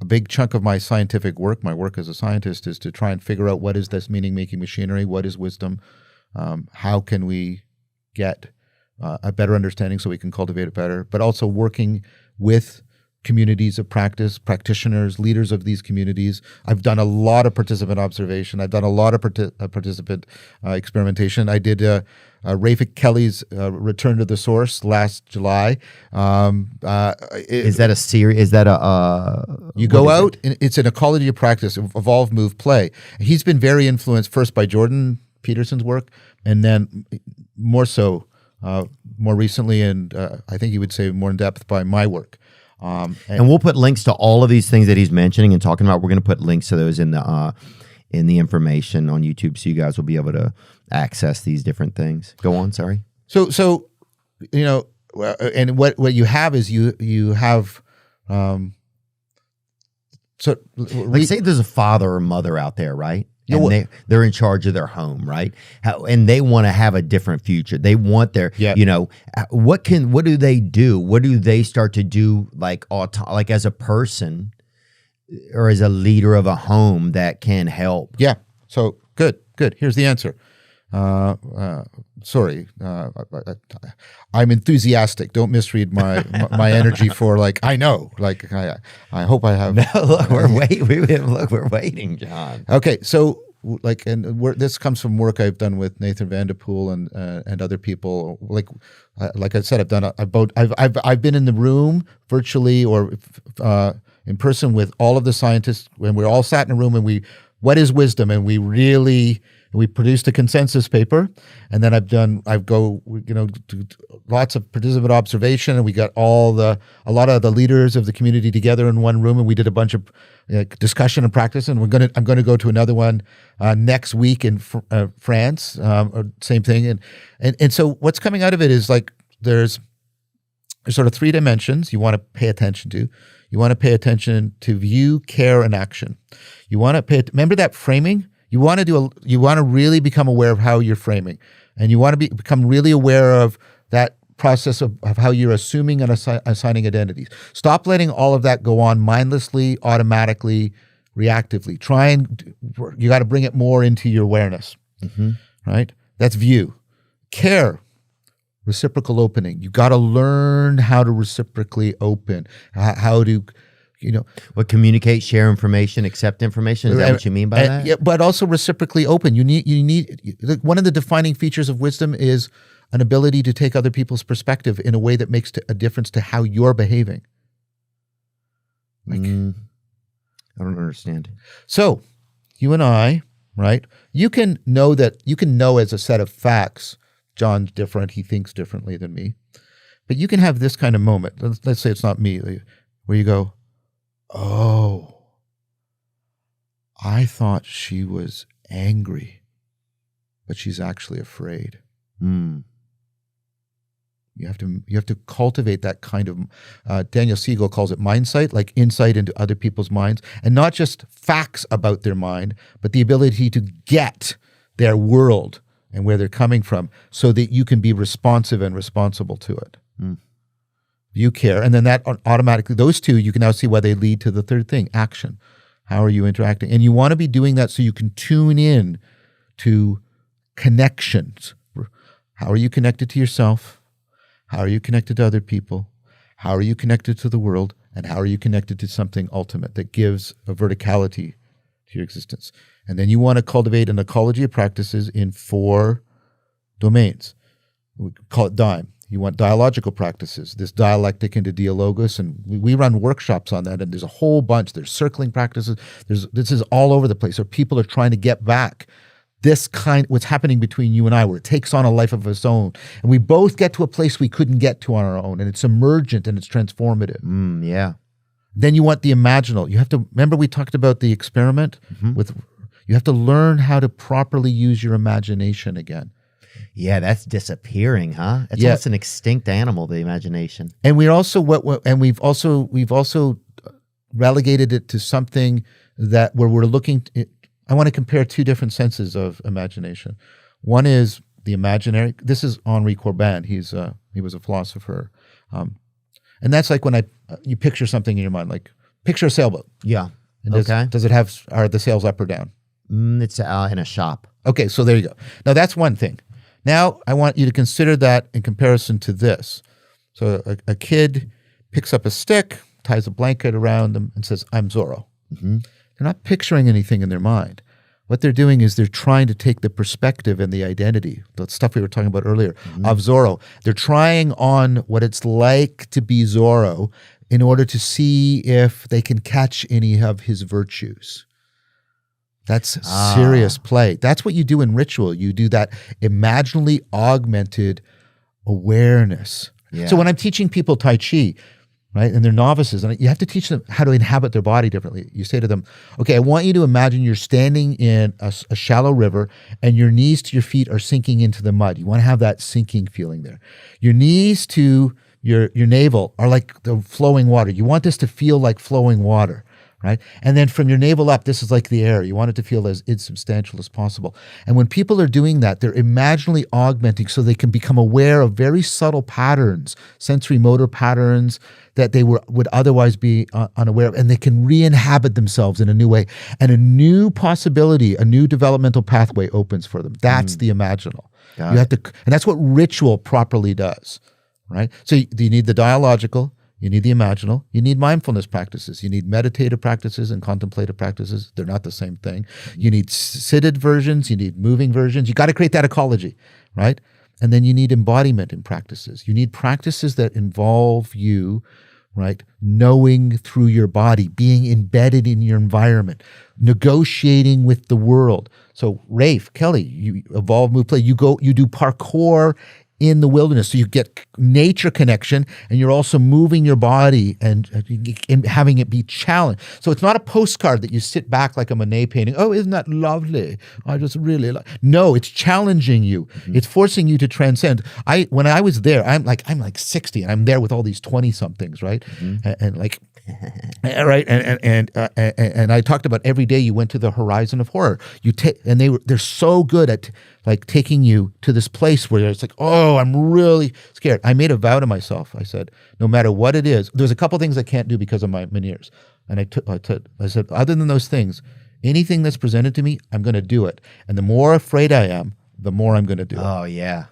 a big chunk of my scientific work, my work as a scientist, is to try and figure out what is this meaning-making machinery, what is wisdom, how can we get a better understanding so we can cultivate it better, but also working with communities of practice, practitioners, leaders of these communities. I've done a lot of participant observation. I've done a lot of participant experimentation. I did Vervaeke Kelly's Return to the Source last July. Is that a series? Is that a... you go out, and it's an ecology of practice, evolve, move, play. He's been very influenced first by Jordan Peterson's work, and then more so, more recently, and I think you would say more in depth by my work. And we'll put links to all of these things that he's mentioning and talking about. We're going to put links to those in the information on YouTube, so you guys will be able to access these different things. Go on, sorry. So you know, and what you have is you have like say there's a father or mother out there, right? And they're in charge of their home, right? And they want to have a different future. They want their, you know, what do they do? What do they start to do, like as a person or as a leader of a home that can help? Yeah. So good. Here's the answer. Sorry, I'm enthusiastic. Don't misread my energy for like I know. Like I hope I have. No, look, we're waiting, John. Okay, so like, and this comes from work I've done with Nathan Vanderpool and other people. Like I said, I've been in the room virtually or in person with all of the scientists when we're all sat in a room and what is wisdom, and we produced a consensus paper, and then to lots of participant observation, and we got a lot of the leaders of the community together in one room, and we did a bunch of discussion and practice. And I'm going to go to another one next week in France. Same thing, and so what's coming out of it is like there's sort of three dimensions you want to pay attention to. You want to pay attention to view, care, and action. You want to remember that framing. You want to really become aware of how you're framing, and you want to become really aware of that process of how you're assuming and assigning identities. Stop letting all of that go on mindlessly, automatically, reactively. You got to bring it more into your awareness, right? That's view. Care, reciprocal opening. You got to learn how to reciprocally open, how to, what communicate, share information, accept information. Is that what you mean by that? Yeah, but also reciprocally open. You need one of the defining features of wisdom is an ability to take other people's perspective in a way that makes a difference to how you're behaving. I don't understand. So, you and I, right? You can know as a set of facts, John's different. He thinks differently than me. But you can have this kind of moment. Let's say it's not me, where you go, oh, I thought she was angry, but she's actually afraid. You have to cultivate that kind of, Daniel Siegel calls it mindsight, like insight into other people's minds, and not just facts about their mind, but the ability to get their world and where they're coming from so that you can be responsive and responsible to it. You care. And then that automatically, those two, you can now see why they lead to the third thing, action. How are you interacting? And you want to be doing that so you can tune in to connections. How are you connected to yourself? How are you connected to other people? How are you connected to the world? And how are you connected to something ultimate that gives a verticality to your existence? And then you want to cultivate an ecology of practices in 4 domains. We call it DIME. You want dialogical practices, this dialectic into dialogos, and we run workshops on that, and there's a whole bunch. There's circling practices. This is all over the place. So people are trying to get back what's happening between you and I, where it takes on a life of its own. And we both get to a place we couldn't get to on our own, and it's emergent and it's transformative. Yeah. Then you want the imaginal. You have to, remember we talked about the experiment? You have to learn how to properly use your imagination again. Yeah, that's disappearing, huh? It's almost an extinct animal, the imagination. And we've also relegated it to something that where we're looking. I want to compare 2 different senses of imagination. One is the imaginary. This is Henri Corbin. He was a philosopher, and that's like when you picture something in your mind, like picture a sailboat. Yeah. And does it have, are the sails up or down? It's in a shop. Okay, so there you go. Now that's one thing. Now I want you to consider that in comparison to this. So a kid picks up a stick, ties a blanket around them, and says, "I'm Zorro." Mm-hmm. They're not picturing anything in their mind. What they're doing is they're trying to take the perspective and the identity, the stuff we were talking about earlier, of Zorro. They're trying on what it's like to be Zorro in order to see if they can catch any of his virtues. That's serious play. That's what you do in ritual. You do that imaginally augmented awareness. Yeah. So when I'm teaching people Tai Chi, right, and they're novices, and you have to teach them how to inhabit their body differently. You say to them, okay, I want you to imagine you're standing in a shallow river and your knees to your feet are sinking into the mud. You want to have that sinking feeling there. Your knees to your navel are like the flowing water. You want this to feel like flowing water, right? And then from your navel up, this is like the air. You want it to feel as insubstantial as possible. And when people are doing that, they're imaginally augmenting so they can become aware of very subtle patterns, sensory motor patterns that they would otherwise be unaware of, and they can re-inhabit themselves in a new way. And a new possibility, a new developmental pathway opens for them. That's the imaginal. You have to, and that's what ritual properly does, right? So you need the dialogical, you need the imaginal, you need mindfulness practices, you need meditative practices and contemplative practices. They're not the same thing. You need seated versions, you need moving versions. You got to create that ecology, right? And then you need embodiment in practices. You need practices that involve you, right, knowing through your body, being embedded in your environment, negotiating with the world. So Rafe, Kelly, you evolve, move, play. You do parkour in the wilderness. So you get nature connection and you're also moving your body and having it be challenged. So it's not a postcard that you sit back like a Monet painting. Oh, isn't that lovely? I just really like. No, it's challenging you. It's forcing you to transcend. When I was there, I'm like 60 and I'm there with all these 20 somethings, right? And like, right. And I talked about every day you went to the horizon of horror. They're so good at like taking you to this place where it's like, oh, I'm really scared. I made a vow to myself. I said, no matter what it is, there's a couple things I can't do because of my veneers. And I said, other than those things, anything that's presented to me, I'm going to do it. And the more afraid I am, the more I'm going to do it. Oh, yeah.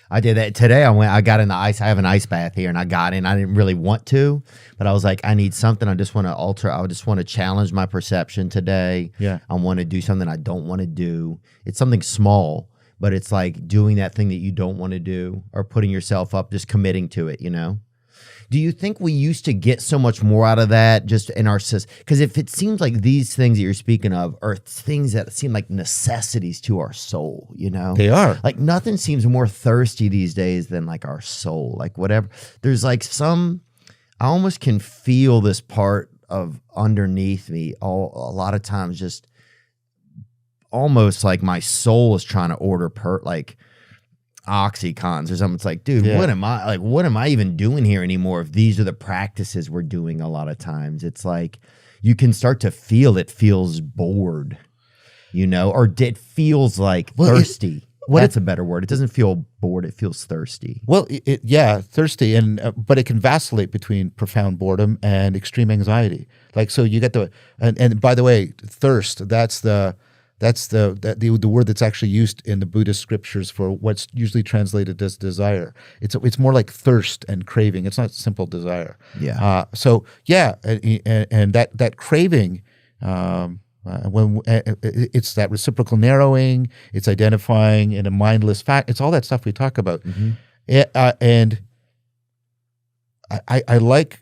I did that today. I got in the ice. I have an ice bath here and I got in. I didn't really want to, but I was like, I need something. I just want to alter. I just want to challenge my perception today. Yeah. I want to do something I don't want to do. It's something small, but it's like doing that thing that you don't want to do or putting yourself up, just committing to it, you know? Do you think we used to get so much more out of that just in our system? Because if it seems like these things that you're speaking of are things that seem like necessities to our soul, you know? They are. Like nothing seems more thirsty these days than like our soul. Like whatever. There's like I almost can feel this part of underneath me a lot of times just almost like my soul is trying to order like oxycons or something. It's like, dude, what am I even doing here anymore if these are the practices we're doing a lot of times? It's like you can start to feel it feels bored, you know, or it feels like thirsty. That's a better word. It doesn't feel bored, it feels thirsty. Well, thirsty, and but it can vacillate between profound boredom and extreme anxiety. Like, so you get and by the way, thirst, that's the word that's actually used in the Buddhist scriptures for what's usually translated as desire. It's more like thirst and craving. It's not simple desire. Yeah. And that craving, when it's that reciprocal narrowing, it's identifying in a mindless fact. It's all that stuff we talk about. And I like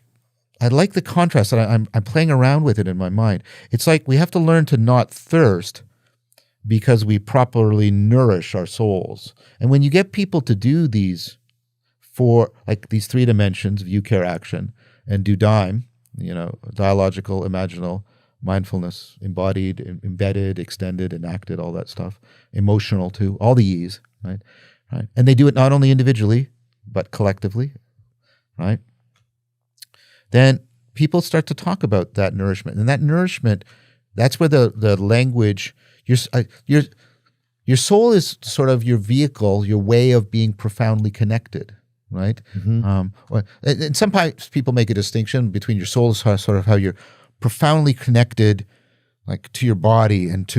the contrast, and I'm playing around with it in my mind. It's like we have to learn to not thirst because we properly nourish our souls. And when you get people to do these these 3 dimensions, view, care, action, and do DIME, you know, dialogical, imaginal, mindfulness, embodied, embedded, extended, enacted, all that stuff, emotional too, all the E's, right? And they do it not only individually, but collectively, right? Then people start to talk about that nourishment. And that nourishment, that's where the language, your soul is sort of your vehicle, your way of being profoundly connected, right? And sometimes people make a distinction between your soul is sort of how you're profoundly connected, like to your body and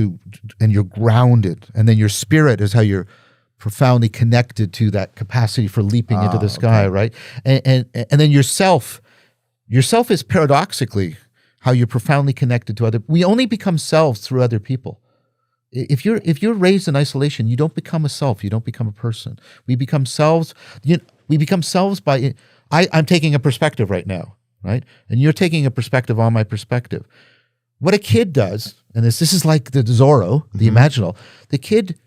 you're grounded, and then your spirit is how you're profoundly connected to that capacity for leaping into the sky, right? And then yourself is paradoxically how you're profoundly connected to other. We only become selves through other people. If you're raised in isolation, you don't become a self. You don't become a person. We become selves. We become selves by. I'm taking a perspective right now, right? And you're taking a perspective on my perspective. What a kid does, and this is like the Zorro, the imaginal. The kid,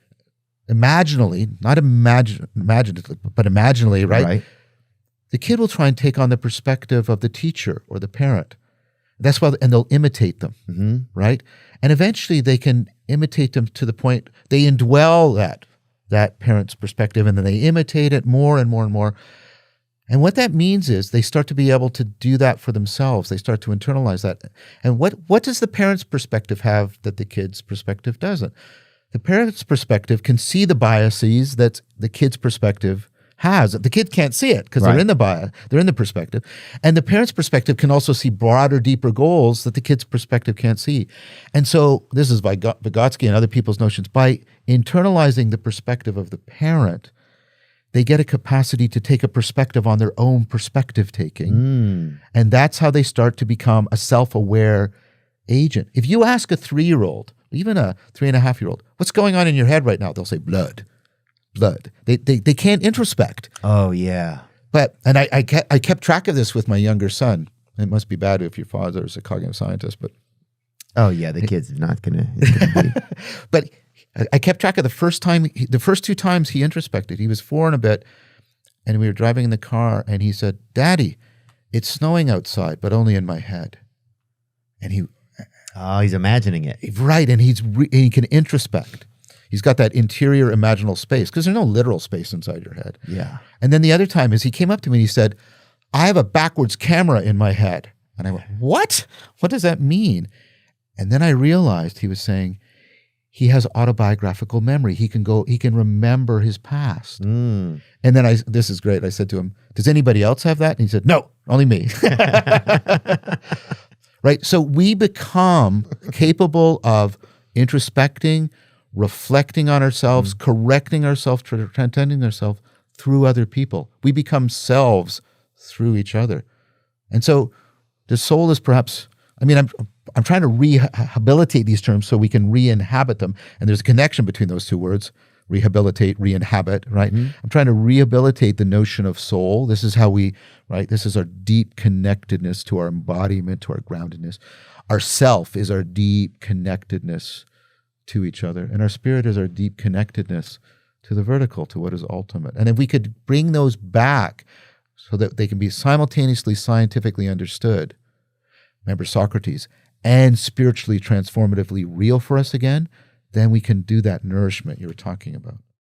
imaginally, not imaginatively, but imaginally, right? The kid will try and take on the perspective of the teacher or the parent. That's why, and they'll imitate them, right? And eventually they can imitate them to the point they indwell that parent's perspective, and then they imitate it more and more and more. And what that means is they start to be able to do that for themselves. They start to internalize that. And what does the parent's perspective have that the kid's perspective doesn't? The parent's perspective can see the biases that the kid's perspective has. The kid can't see it because they're in the bias, they're in the perspective. And the parent's perspective can also see broader, deeper goals that the kid's perspective can't see. And so this is by Vygotsky and other people's notions. By internalizing the perspective of the parent, they get a capacity to take a perspective on their own perspective taking. And that's how they start to become a self-aware agent. If you ask a 3-year-old, even a 3.5-year-old, what's going on in your head right now? They'll say blood. They can't introspect. Oh yeah. And I kept track of this with my younger son. It must be bad if your father is a cognitive scientist, but oh yeah, the kid's not gonna be. But I kept track of the first 2 times he introspected. He was 4 and a bit, and we were driving in the car, and he said, "Daddy, it's snowing outside, but only in my head." And he's imagining it, right? And he can introspect. He's got that interior imaginal space because there's no literal space inside your head. Yeah. And then the other time is he came up to me and he said, "I have a backwards camera in my head." And I went, "What? What does that mean?" And then I realized he was saying he has autobiographical memory. He can remember his past. And then this is great. I said to him, "Does anybody else have that?" And he said, "No, only me." Right? So we become capable of introspecting, reflecting on ourselves, correcting ourselves, transcending ourselves through other people. We become selves through each other. And so the soul is perhaps, I'm trying to rehabilitate these terms so we can re-inhabit them. And there's a connection between those two words, rehabilitate, re-inhabit, right? I'm trying to rehabilitate the notion of soul. This is how this is our deep connectedness to our embodiment, to our groundedness. Our self is our deep connectedness to each other. And our spirit is our deep connectedness to the vertical, to what is ultimate. And if we could bring those back so that they can be simultaneously scientifically understood, remember Socrates, and spiritually transformatively real for us again, then we can do that nourishment you were talking about.